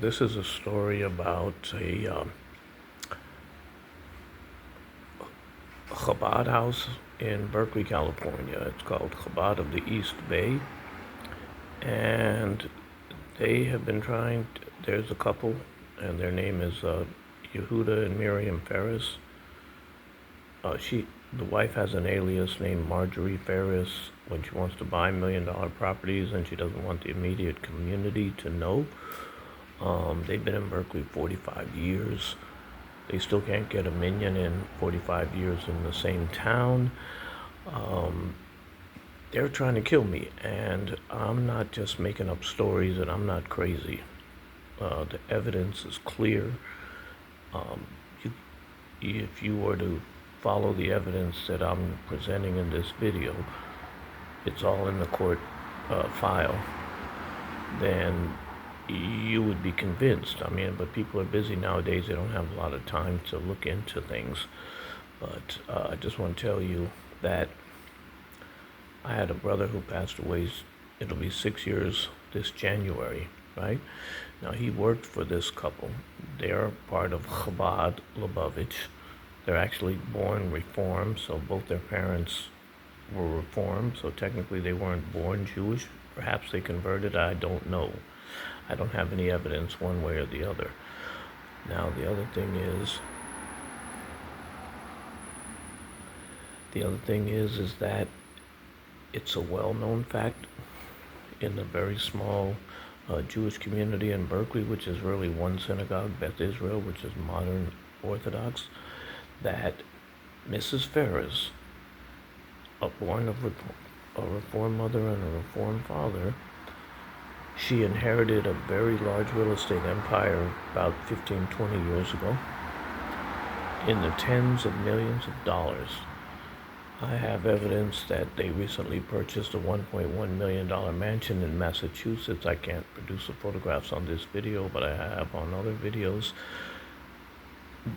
This is a story about a Chabad house in Berkeley, California. It's called Chabad of the East Bay. And they have been there's a couple, and their name is Yehuda and Miriam Ferris. The wife has an alias named Marjorie Ferris when she wants to buy $1 million properties and she doesn't want the immediate community to know. They've been in Berkeley 45 years. They still can't get a minion in 45 years in the same town. They're trying to kill me, and I'm not just making up stories, and I'm not crazy. The evidence is clear. You, if you were to follow the evidence that I'm presenting in this video, it's all in the court file, then you would be convinced. But people are busy nowadays. They don't have a lot of time to look into things. But I just want to tell you that I had a brother who passed away. It'll be 6 years this January, right? Now, he worked for this couple. They're part of Chabad Lubavitch. They're actually born Reform, so both their parents were Reformed, so technically they weren't born Jewish. Perhaps they converted, I don't know. I don't have any evidence one way or the other. Now, the other thing is that it's a well-known fact in the very small Jewish community in Berkeley, which is really one synagogue, Beth Israel, which is modern Orthodox, that Mrs. Ferris, born of a Reformed mother and a Reformed father, she inherited a very large real estate empire about 15, 20 years ago in the tens of millions of dollars. I have evidence that they recently purchased a $1.1 million mansion in Massachusetts. I can't produce the photographs on this video, but I have on other videos.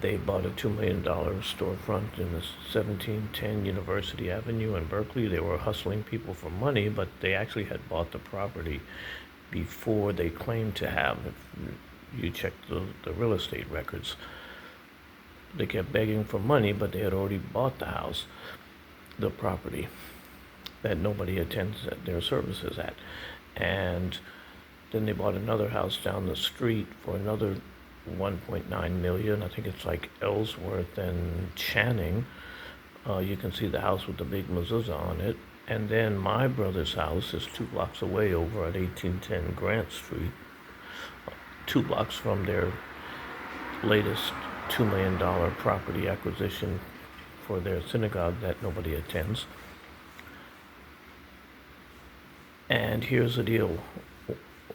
They bought a $2 million storefront in the 1710 University Avenue in Berkeley. They were hustling people for money, but they actually had bought the property before they claimed to have. If you check the real estate records, they kept begging for money, but they had already bought the house, the property that nobody attends their services at. And then they bought another house down the street for another 1.9 million. I think it's like Ellsworth and Channing. You can see the house with the big mezuzah on it. And then my brother's house is 2 blocks away over at 1810 Grant Street, 2 blocks from their latest $2 million property acquisition for their synagogue that nobody attends. And here's the deal.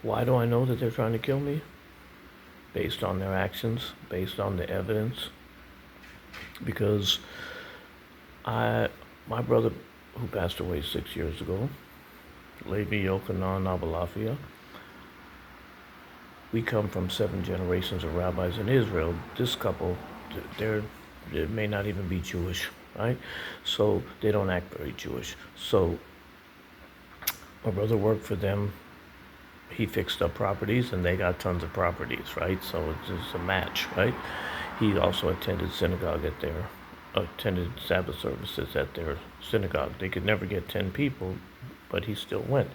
Why do I know that they're trying to kill me? Based on their actions, based on the evidence. Because my brother, who passed away 6 years ago, Levi Yochanan Abalafia, we come from 7 generations of rabbis in Israel. This couple, they may not even be Jewish, right? So they don't act very Jewish. So my brother worked for them. He fixed up properties, and they got tons of properties, right? So it's just a match, right? He also attended attended Sabbath services at their synagogue. They could never get 10 people, but he still went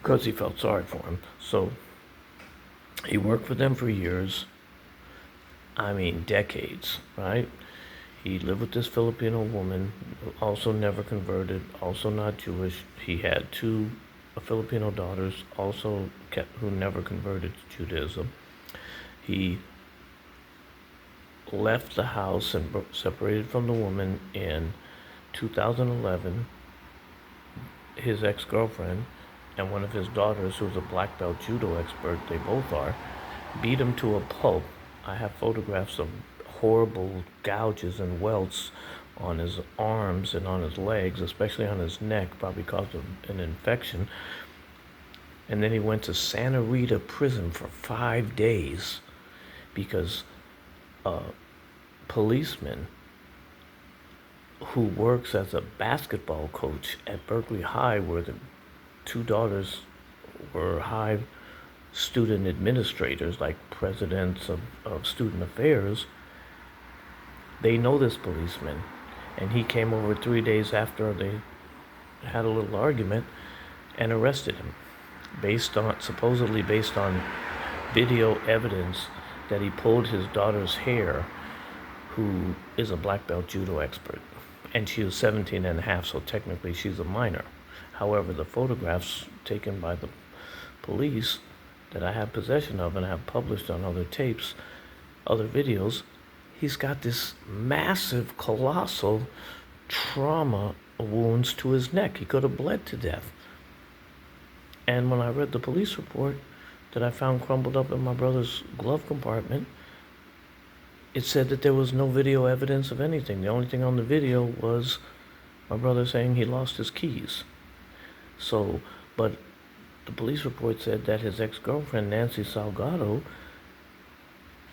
because he felt sorry for him. So he worked for them for years. Decades, right? He lived with this Filipino woman, also never converted, also not Jewish. He had 2 Filipino daughters, who never converted to Judaism. He left the house and separated from the woman in 2011. His ex-girlfriend and one of his daughters, who's a black belt judo expert, they both are, beat him to a pulp. I have photographs of horrible gouges and welts on his arms and on his legs, especially on his neck, probably caused an infection. And then he went to Santa Rita prison for 5 days because a policeman who works as a basketball coach at Berkeley High, where the 2 daughters were high student administrators, like presidents of student affairs, they know this policeman. And he came over 3 days after they had a little argument and arrested him, supposedly based on video evidence that he pulled his daughter's hair, who is a black belt judo expert. And she was 17 and a half, so technically she's a minor. However, the photographs taken by the police that I have possession of and have published on other tapes, other videos, he's got this massive, colossal trauma wounds to his neck. He could have bled to death. And when I read the police report that I found crumpled up in my brother's glove compartment, it said that there was no video evidence of anything. The only thing on the video was my brother saying he lost his keys. So, but the police report said that his ex-girlfriend, Nancy Salgado,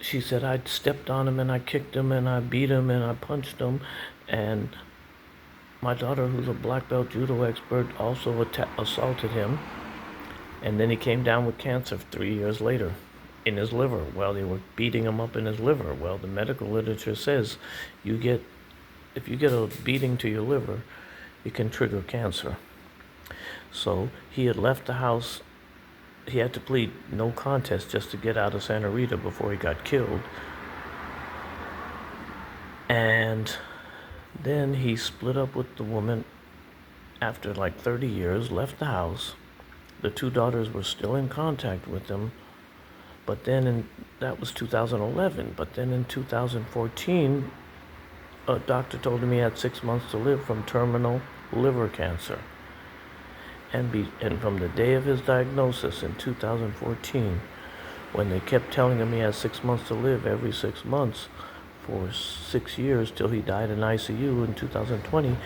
she said, I stepped on him and I kicked him and I beat him and I punched him. And my daughter, who's a black belt judo expert, also assaulted him. And then he came down with cancer 3 years later in his liver while they were beating him up in his liver. Well, the medical literature says if you get a beating to your liver, it can trigger cancer. So he had left the house. He had to plead no contest just to get out of Santa Rita before he got killed. And then he split up with the woman after like 30 years, left the house. The two daughters were still in contact with him. But then that was 2011. But then in 2014, a doctor told him he had 6 months to live from terminal liver cancer. And from the day of his diagnosis in 2014, when they kept telling him he had 6 months to live every 6 months for 6 years till he died in ICU in 2020,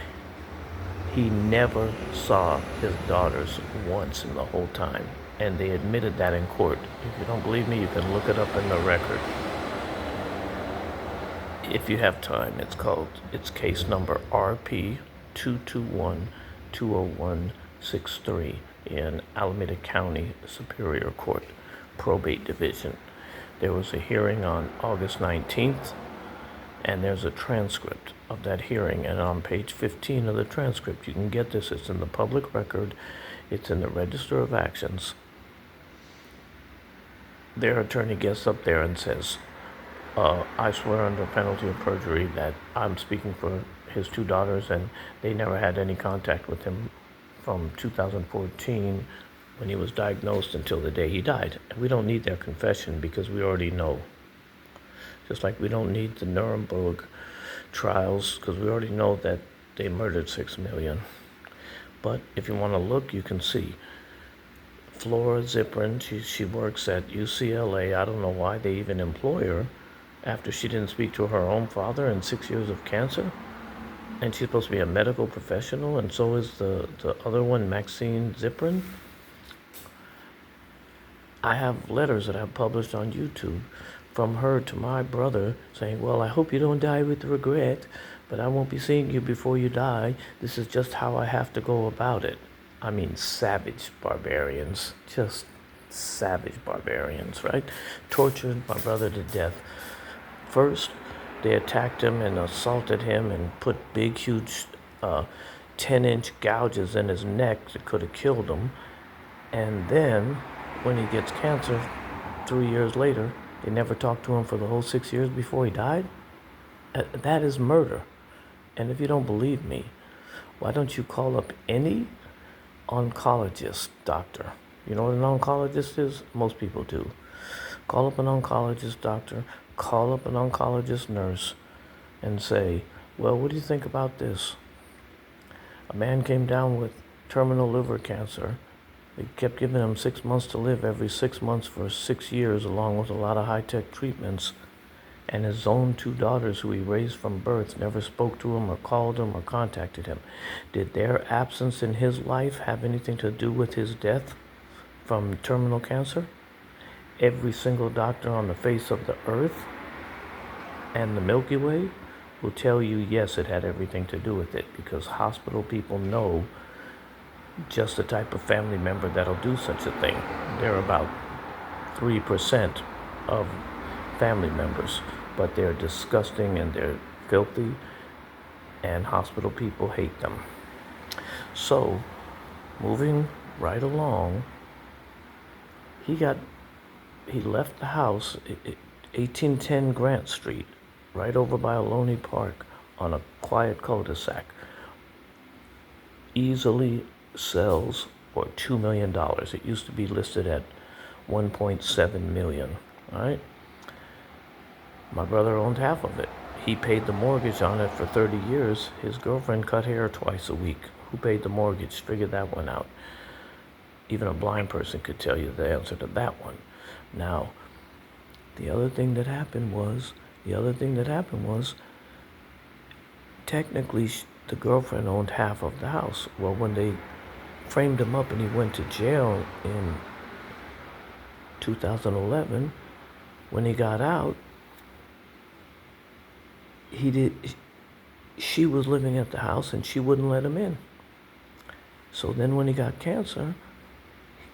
he never saw his daughters once in the whole time. And they admitted that in court. If you don't believe me, you can look it up in the record. If you have time, it's case number RP 221-20163 in Alameda County Superior Court, Probate Division. There was a hearing on August 19th, and there's a transcript of that hearing. And on page 15 of the transcript, you can get this. It's in the public record. It's in the Register of Actions. Their attorney gets up there and says, I swear under penalty of perjury that I'm speaking for his two daughters, and they never had any contact with him from 2014 when he was diagnosed until the day he died. And we don't need their confession because we already know. Just like we don't need the Nuremberg trials because we already know that they murdered 6 million. But if you want to look, you can see. Flora Ziprin, she works at UCLA. I don't know why they even employ her after she didn't speak to her own father in 6 years of cancer. And she's supposed to be a medical professional, and so is the other one, Maxine Ziprin. I have letters that I've published on YouTube from her to my brother saying, well, I hope you don't die with regret, but I won't be seeing you before you die. This is just how I have to go about it. I mean, savage barbarians, just savage barbarians, right? Tortured my brother to death. First, they attacked him and assaulted him and put big, huge 10-inch gouges in his neck that could have killed him. And then, when he gets cancer 3 years later, they never talked to him for the whole 6 years before he died. That is murder. And if you don't believe me, why don't you call up any oncologist doctor? You know what an oncologist is? Most people do. Call up an oncologist doctor, call up an oncologist nurse, and say, well, what do you think about this? A man came down with terminal liver cancer. They kept giving him 6 months to live every 6 months for 6 years, along with a lot of high-tech treatments. And his own two daughters, who he raised from birth, never spoke to him or called him or contacted him. Did their absence in his life have anything to do with his death from terminal cancer? Every single doctor on the face of the earth and the Milky Way will tell you, yes, it had everything to do with it, because hospital people know just the type of family member that'll do such a thing. They're about 3% of family members, but they're disgusting and they're filthy, and hospital people hate them. So, moving right along, he left the house, 1810 Grant Street, right over by Ohlone Park, on a quiet cul-de-sac. Easily sells for $2 million. It used to be listed at 1.7 million. All right. My brother owned half of it. He paid the mortgage on it for 30 years. His girlfriend cut hair twice a week. Who paid the mortgage? Figure that one out. Even a blind person could tell you the answer to that one. Now, the other thing that happened was, technically, the girlfriend owned half of the house. Well, when they framed him up and he went to jail in 2011, when he got out, she was living at the house and she wouldn't let him in. So then when he got cancer,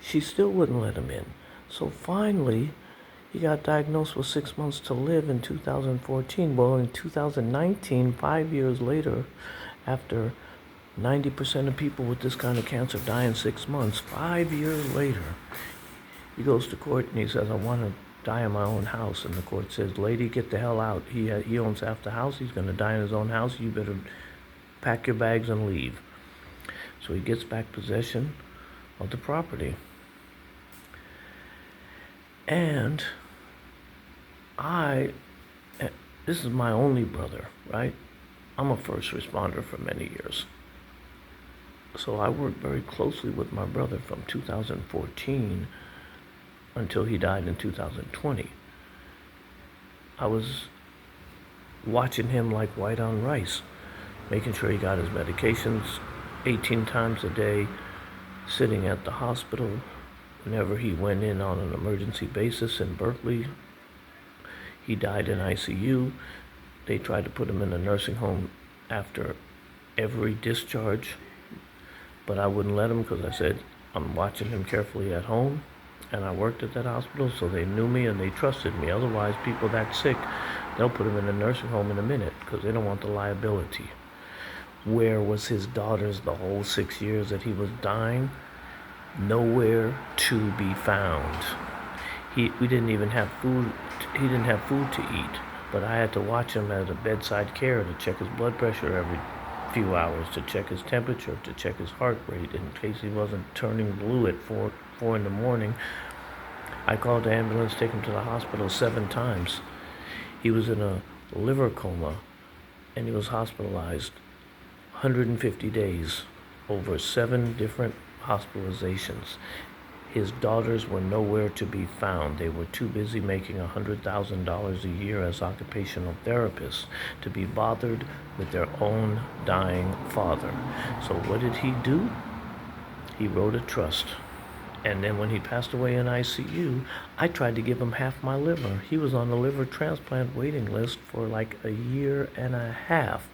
she still wouldn't let him in. So finally, he got diagnosed with 6 months to live in 2014. Well, in 2019, 5 years later, after 90% of people with this kind of cancer die in 6 months, 5 years later, he goes to court and he says, I want to die in my own house. And the court says, lady, get the hell out. He owns half the house. He's going to die in his own house. You better pack your bags and leave. So he gets back possession of the property. And this is my only brother, right? I'm a first responder for many years. So I worked very closely with my brother from 2014 until he died in 2020. I was watching him like white on rice, making sure he got his medications 18 times a day, sitting at the hospital whenever he went in on an emergency basis in Berkeley. He died in ICU. They tried to put him in a nursing home after every discharge, but I wouldn't let him because I said, I'm watching him carefully at home, and I worked at that hospital, so they knew me and they trusted me. Otherwise, people that sick, they'll put him in a nursing home in a minute because they don't want the liability. Where was his daughters the whole 6 years that he was dying? Nowhere to be found. We didn't even have food. He didn't have food to eat, but I had to watch him as a bedside care to check his blood pressure every few hours, to check his temperature, to check his heart rate in case he wasn't turning blue at 4 in the morning. I called the ambulance, take him to the hospital 7 times. He was in a liver coma and he was hospitalized 150 days, over 7 different hospitalizations. His daughters were nowhere to be found. They were too busy making $100,000 a year as occupational therapists to be bothered with their own dying father. So what did he do? He wrote a trust. And then when he passed away in ICU, I tried to give him half my liver. He was on the liver transplant waiting list for like a year and a half.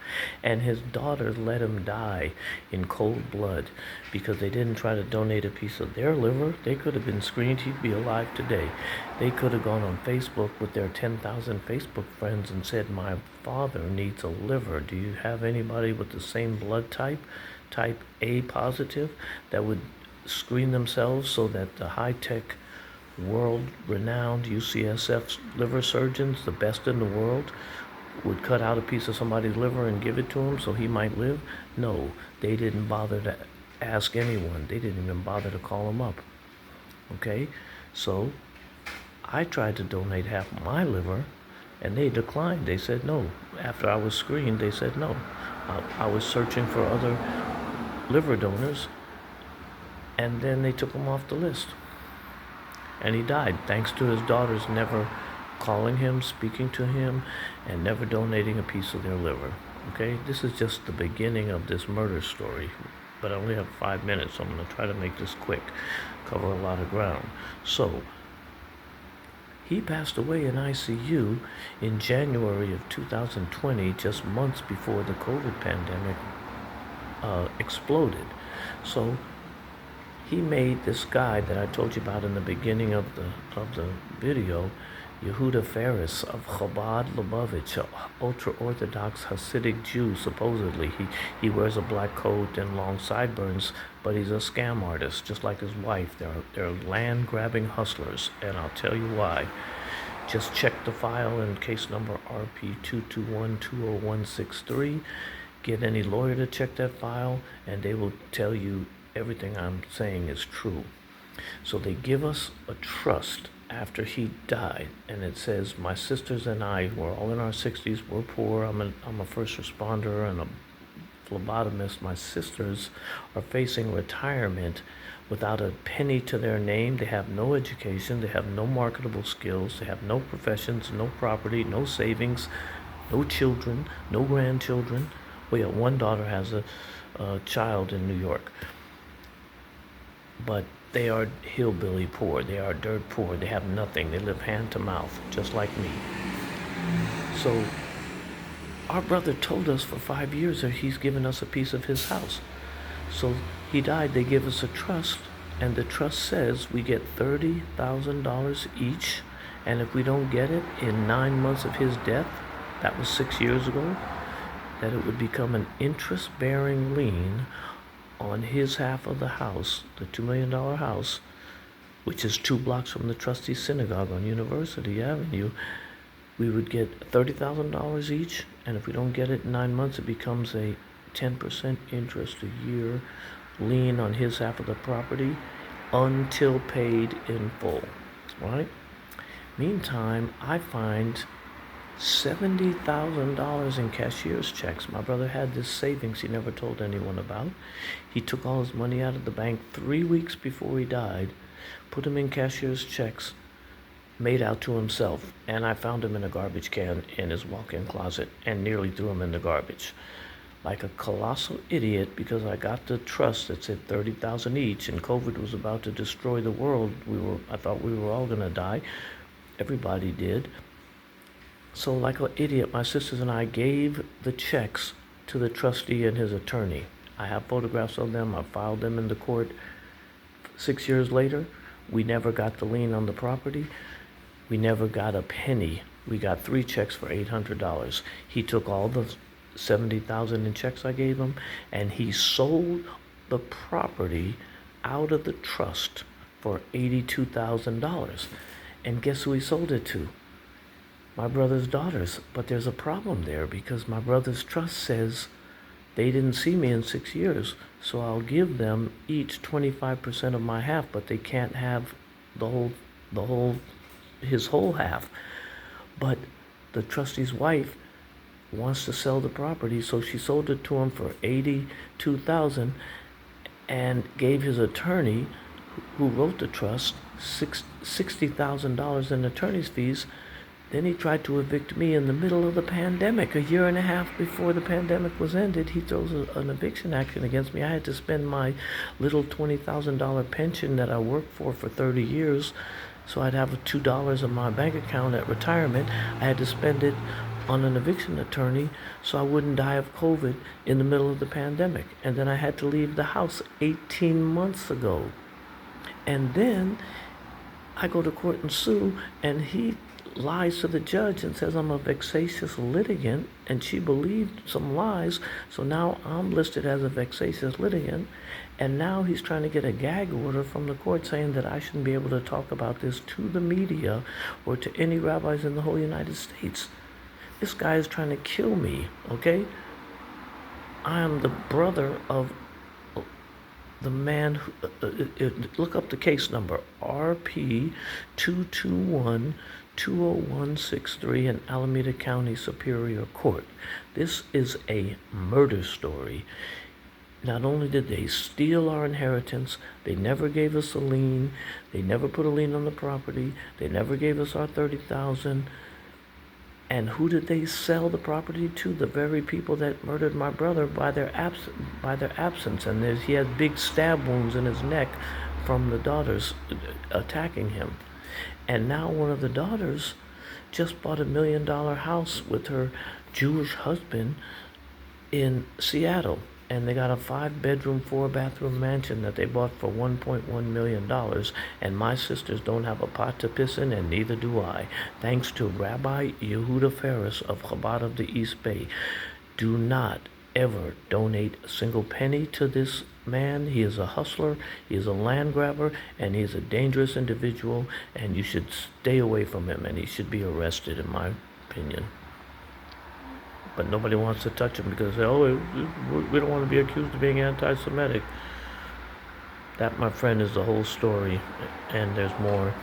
And his daughters let him die in cold blood because they didn't try to donate a piece of their liver. They could have been screened. He'd be alive today. They could have gone on Facebook with their 10,000 Facebook friends and said, my father needs a liver. Do you have anybody with the same blood type A positive, that would screen themselves so that the high-tech, world-renowned UCSF liver surgeons, the best in the world, would cut out a piece of somebody's liver and give it to him so he might live? No, they didn't bother to ask anyone. They didn't even bother to call him up. Okay? So I tried to donate half my liver and they declined. They said no. After I was screened, they said no. I was searching for other liver donors, and then they took him off the list. And he died thanks to his daughters never calling him, speaking to him, and never donating a piece of their liver. Okay? This is just the beginning of this murder story. But I only have 5 minutes, so I'm going to try to make this quick, cover a lot of ground. So, he passed away in ICU in January of 2020, just months before the COVID pandemic exploded. So He made this guy that I told you about in the beginning of the video, Yehuda Ferris of Chabad Lubavitch, an ultra-Orthodox Hasidic Jew, supposedly. He wears a black coat and long sideburns, but he's a scam artist, just like his wife. They're land-grabbing hustlers, and I'll tell you why. Just check the file in case number RP221-20163. Get any lawyer to check that file, and they will tell you everything I'm saying is true. So they give us a trust after he died, and it says, my sisters and I, we're all in our 60s, we're poor, I'm a first responder and a phlebotomist. My sisters are facing retirement without a penny to their name. They have no education, they have no marketable skills, they have no professions, no property, no savings, no children, no grandchildren. Well, yeah, one daughter has a child in New York. But they are hillbilly poor, they are dirt poor, they have nothing, they live hand to mouth, just like me. So our brother told us for 5 years that he's given us a piece of his house. So he died, they give us a trust, and the trust says we get $30,000 each, and if we don't get it in 9 months of his death, that was 6 years ago, that it would become an interest-bearing lien on his half of the house, the $2 million house, which is 2 blocks from the Trustee Synagogue on University Avenue. We would get $30,000 each, and if we don't get it in 9 months, it becomes a 10% interest a year lien on his half of the property until paid in full, right? Meantime, I find $70,000 in cashier's checks. My brother had this savings he never told anyone about. He took all his money out of the bank 3 weeks before he died, put them in cashier's checks, made out to himself, and I found him in a garbage can in his walk-in closet and nearly threw him in the garbage. Like a colossal idiot, because I got the trust that said $30,000 each, and COVID was about to destroy the world. I thought we were all gonna die. Everybody did. So like an idiot, my sisters and I gave the checks to the trustee and his attorney. I have photographs of them. I filed them in the court. 6 years later, we never got the lien on the property. We never got a penny. We got 3 checks for $800. He took all the $70,000 in checks I gave him, and he sold the property out of the trust for $82,000. And guess who he sold it to? My brother's daughters. But there's a problem there, because my brother's trust says they didn't see me in 6 years, so I'll give them each 25% of my half, but they can't have his whole half. But the trustee's wife wants to sell the property, so she sold it to him for $82,000 and gave his attorney, who wrote the trust, $60,000 in attorney's fees. Then he tried to evict me in the middle of the pandemic. A year and a half before the pandemic was ended, he throws an eviction action against me. I had to spend my little $20,000 pension that I worked for 30 years, so I'd have $2 in my bank account at retirement. I had to spend it on an eviction attorney so I wouldn't die of COVID in the middle of the pandemic. And then I had to leave the house 18 months ago. And then I go to court and sue, and he lies to the judge and says I'm a vexatious litigant, and she believed some lies, so now I'm listed as a vexatious litigant, and now he's trying to get a gag order from the court saying that I shouldn't be able to talk about this to the media or to any rabbis in the whole United States. This guy is trying to kill me, okay? I am the brother of the man who, look up the case number, RP221-20163 in Alameda County Superior Court. This is a murder story. Not only did they steal our inheritance, they never gave us a lien, they never put a lien on the property, they never gave us our $30,000. And who did they sell the property to? The very people that murdered my brother by their absence. And he had big stab wounds in his neck from the daughters attacking him. And now one of the daughters just bought $1 million house with her Jewish husband in Seattle. and they got a 5-bedroom, 4-bathroom mansion that they bought for $1.1 million, and my sisters don't have a pot to piss in, and neither do I. Thanks to Rabbi Yehuda Ferris of Chabad of the East Bay. Do not ever donate a single penny to this man. He is a hustler, he is a land grabber, and he is a dangerous individual, and you should stay away from him, and he should be arrested, in my opinion. But nobody wants to touch him because, we don't want to be accused of being anti-Semitic. That, my friend, is the whole story, and there's more.